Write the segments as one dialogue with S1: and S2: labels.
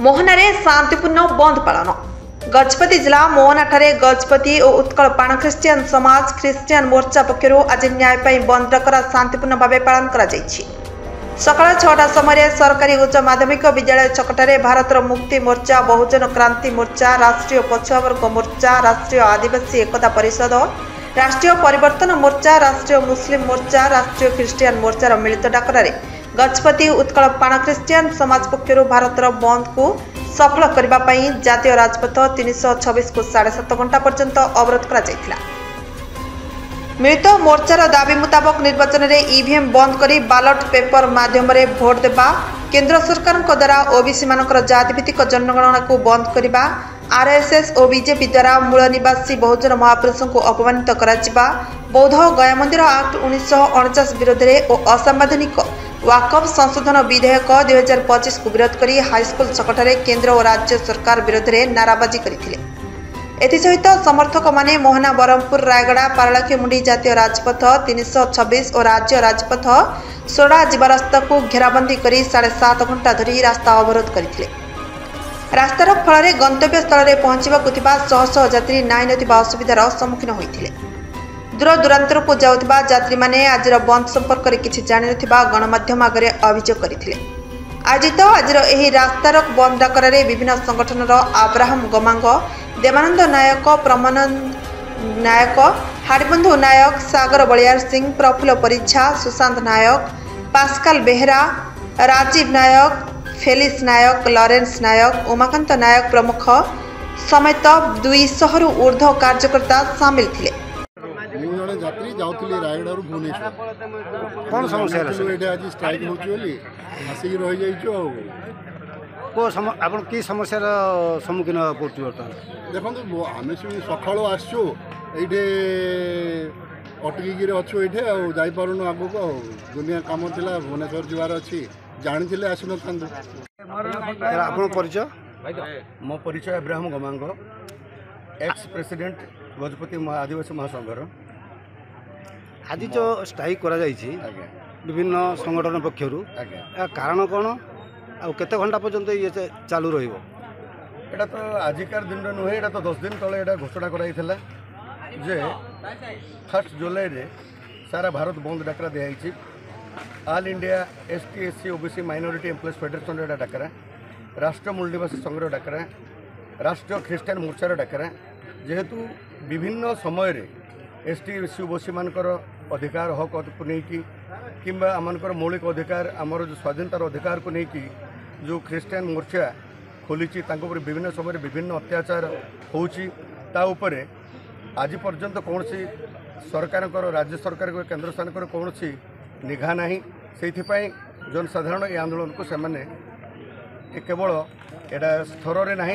S1: मोहनारे शांतिपूर्ण बंद पालन। गजपति जिला मोहनाठारे गजपति और उत्कल पाण ख्रिस्टियान समाज ख्रिस्टियान मोर्चा पक्षर आज न्याय बंद डकरा शांतिपूर्ण भाव पालन करा सकाळ 6टा समय सरकारी उच्च माध्यमिक विद्यालय छकटारे भारतर मुक्ति मोर्चा, बहुजन क्रांति मोर्चा, राष्ट्रीय पछुआवर्ग मोर्चा, राष्ट्रीय आदिवासी एकता परिषद, राष्ट्रीय परिवर्तन मोर्चा, राष्ट्रीय मुस्लिम मोर्चा, राष्ट्रीय ख्रिस्टियान मोर्चार मिलित डाकरारे गजपति उत्कल पाण ख्रिस्टियान समाज पक्षर भारतर बंद को सफल करने जातीय राजपथ 326 को 7.5 घंटा पर्यंत अवरोध करा मिलित मोर्चार दाबी मुताबक निर्वाचन में ईवीएम बंद करी बैलेट पेपर माध्यम भोट देबा, केंद्र सरकार द्वारा ओबीसी मानकर जातिभित्तिक जनगणना को बंद करने, आरएसएस और बीजेपी द्वारा मूल निवासी बहुजन महापुरुषों को अपमानित करा, बौद्ध गया मंदिर एक्ट 1949 विरोध में और असंवैधानिक वाकफ संशोधन विधेयक 2025 को विरोध कर हाईस्कल छकटारे केंद्र और राज्य सरकार विरोध में नाराबाजी करथिले। एसहित समर्थक माने मोहना बरहमपुर रायगड़ा पारलाखेमुंडी जातीय राजपथ 326 और राज्य राजपथ सोडा जीवा रास्ता को घेराबंदी कर 7.5 घंटा धरी रास्ता अवरोध करथिले। रास्तार फल गंतव्य स्थल में पहुंचा शह शह यात्री नाई नथिबा असुविधार सम्मुखीन होइथिले। दूर दूरांतर को जाउथिबा यात्री माने आज बंद संपर्क में किछि जानि नथिबा गणमाध्यम आगे अभियोग करथिले। आयोजित आज रास्तार बंद डाकरारे विभिन्न संगठनर आब्राहम गमांग, देवानंद नायक, प्रमानंद नायक, हाड़बंधु नायक, सागर बलियार सिंह, प्रफुल्ल परिच्छा, सुशांत नायक, पास्काल बेहरा, राजीव नायक, फेलिस नायक, लॉरेंस नायक, उमाकांत नायक प्रमुख समेत 200 रु ऊर्ध्व कार्यकर्ता सामिल थिले।
S2: यात्री जाऊली रायगड़ा भुवनेश्वर
S3: कौन समस्या
S2: आज स्ट्राइक होली आसिक रही जाइए
S3: आपन की समस्या सम्मुखीन पड़छ बर्तमान
S2: देखो आम सका आसचु ये अटकिकी अच्छु ये जापारूँ आग को दुनिया कम थी भुवनेश्वर जबार अच्छी जानी आसन
S3: आप परिचय
S2: मो परिचय Abraham Gamang, ex president Gajapati आदिवासी महासंघर।
S3: आज जो स्ट्राइक करा जाइछि विभिन्न संगठन पक्षर कारण कौन आते घंटा पर्यंत ये चालू रहिबो?
S2: एटा तो आजिकार दिन नुहे, एटा तो 10 दिन तले एटा घोषणा कराई जे 1 जुलाई रे सारा भारत बंद डाकरा दिखाई। All India ST SC OBC minority employees federation एटा डाकरा, राष्ट्रीय मूल निवासी संघर डाकरा, राष्ट्रीय ख्रिस्टियान मोर्चार डाकरा। जेहेतु विभिन्न समय एसटी एससी ओबीसी मानकर अधिकार हक को लेकिन किंबा आमर मौलिक अधिकार आमर जो स्वाधीनतार अधिकार को लेकिन जो ख्रिस्टियान मोर्चा खोली विभिन्न समय विभिन्न अत्याचार होपर आज पर्यंत कौन सरकार राज्य सरकार केंद्र सरकार कौन निघा ना से जनसाधारण ये आंदोलन को सेमाने केवल एटा स्तर में ना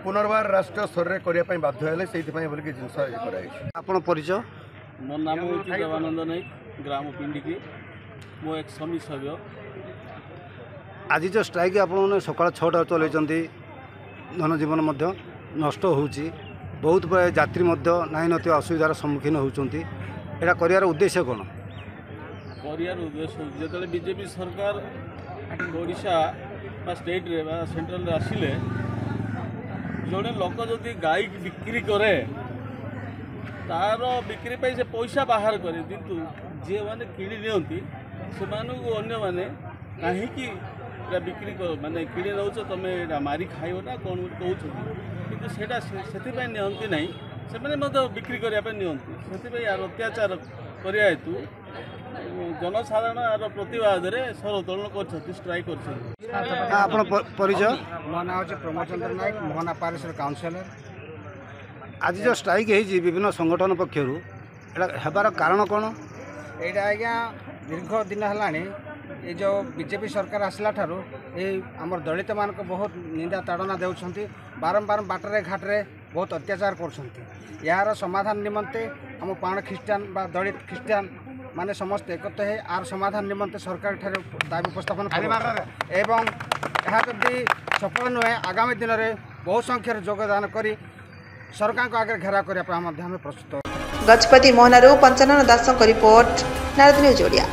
S2: पुनर्बार राष्ट्रीय स्तर में करने बाध्य से जिन
S3: परिचय
S4: मो नाम हूँ देवानंद नायक, ग्राम पिंडिकी, मो एक समिति सभ्य।
S3: आज जो स्ट्राइक आपने सकाल 6टा चल जनजीवन नष्ट हो बहुत यात्री नाई नथ असुविधार सम्मुखीन होती यहाँ कर उद्देश्य कौन?
S4: कर उद्देश्य जो बीजेपी सरकार ओडिशा स्टेट रे सेंट्रल आसिले जड़े लोक जदि गाई बिक्री करे तार बिक्री पे से पैसा बाहर करे किंतु जे माने किणी नियंती से अन्य माने कहीं बिक्री कर माने किणी नौ तुम मारी खाइब ना कौन कौन कि से नियंती ना से बिक्री करने नियंती से अत्याचार करने हेतु जनसाधारण यार प्रतिवाद सरोतोलन कर स्ट्राइक कर।
S3: परिचय
S5: मो ना हूँ प्रमोद चंद्र नायक, मोहना पारिश काउनसिलर।
S3: आज जो स्ट्राइक है विभिन्न संगठन पक्षर हबार कारण कौन?
S5: यहाँ आज्ञा दीर्घ दिन है जो बीजेपी सरकार आसला ठारू आमर दलित मान बहुत निंदा ताड़ना देउछंती, बारंबार बाटरे घाटे बहुत अत्याचार कर यार समाधान निमंते आम पाण ख्रिस्टियान बा दलित ख्रिस्टियान माने समस्त एकत्र है आर समाधान निमंते सरकार ठारे दाबी उपस्थापन एवं यह जदि सफल नुहे आगामी दिन में बहुत संख्यार योगदान करी सरकार को आगे घेरा करने प्रस्तुत।
S1: गजपति मोहनारू पंचानन दास रिपोर्ट, नारद न्यूज ओडिया।